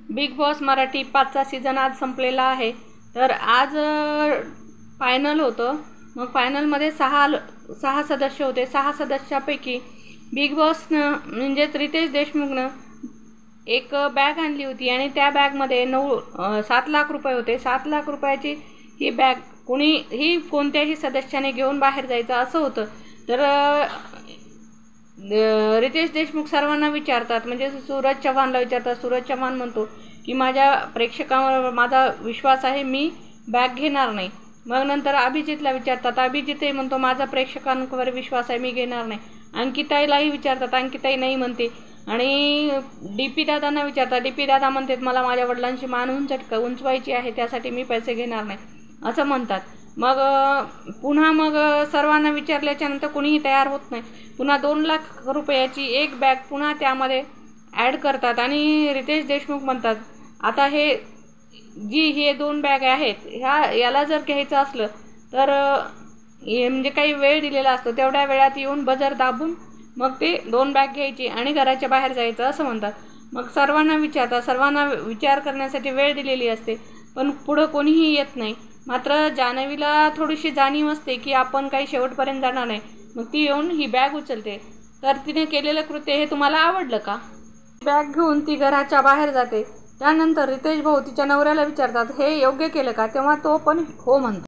Big boss Marathi 5चा season आज संपलेला आहे। तर आज फायनल होतं। मग फायनलमध्ये सहा सदस्य होते। 6 सदस्यापैकी बिग बॉसनं म्हणजेच रितेश देशमुखनं एक बॅग आणली होती आणि त्या बॅगमध्ये 7 लाख रुपये होते। 7 लाख रुपयाची ही बॅग कोणत्याही सदस्याने घेऊन बाहेर जायचं असं होतं। तर रितेश देशमुख सर्वांना विचारतात, म्हणजे सूरज चव्हाणला विचारतात। सूरज चव्हाण म्हणतो की माझ्या प्रेक्षकांवर माझा विश्वास आहे, मी बॅग घेणार नाही। मग नंतर अभिजितला विचारतात। अभिजितही म्हणतो माझा प्रेक्षकांवर विश्वास आहे, मी घेणार नाही। अंकिताईलाही विचारतात, अंकिताई नाही म्हणते। आणि DP दादांना विचारतात। DP दादा म्हणतात मला माझ्या वडिलांची मान उंचवायची आहे, त्यासाठी मी पैसे घेणार नाही असं म्हणतात। मग पुन्हा सर्वांना विचारल्याच्या नंतर कोणीही तयार होत नाही। पुन्हा 2 लाख रुपयाची एक बॅग पुन्हा त्यामध्ये ॲड करतात आणि रितेश देशमुख म्हणतात आता हे 2 बॅग आहेत, याला जर घ्यायचं असलं तर म्हणजे काही वेळ दिलेला असतो, तेवढ्या वेळात येऊन बजर दाबून मग ते 2 बॅग घ्यायची आणि घराच्या बाहेर जायचं असं म्हणतात। मग सर्वांना विचारतात, सर्वांना विचार करण्यासाठी वेळ दिलेली असते, पण पुढं कोणीही येत नाही। मात्र जान्हवीला थोडीशी जाणीव असते की आपण काही शेवटपर्यंत जाणार नाही। मग ती येऊन ही बॅग उचलते। तर तिने केलेलं कृत्य हे तुम्हाला आवडलं का? बॅग घेऊन ती घराच्या बाहेर जाते। त्यानंतर रितेश भाऊ तिच्या नवऱ्याला विचारतात हे योग्य केलं का, तेव्हा तो पण हो म्हणतो।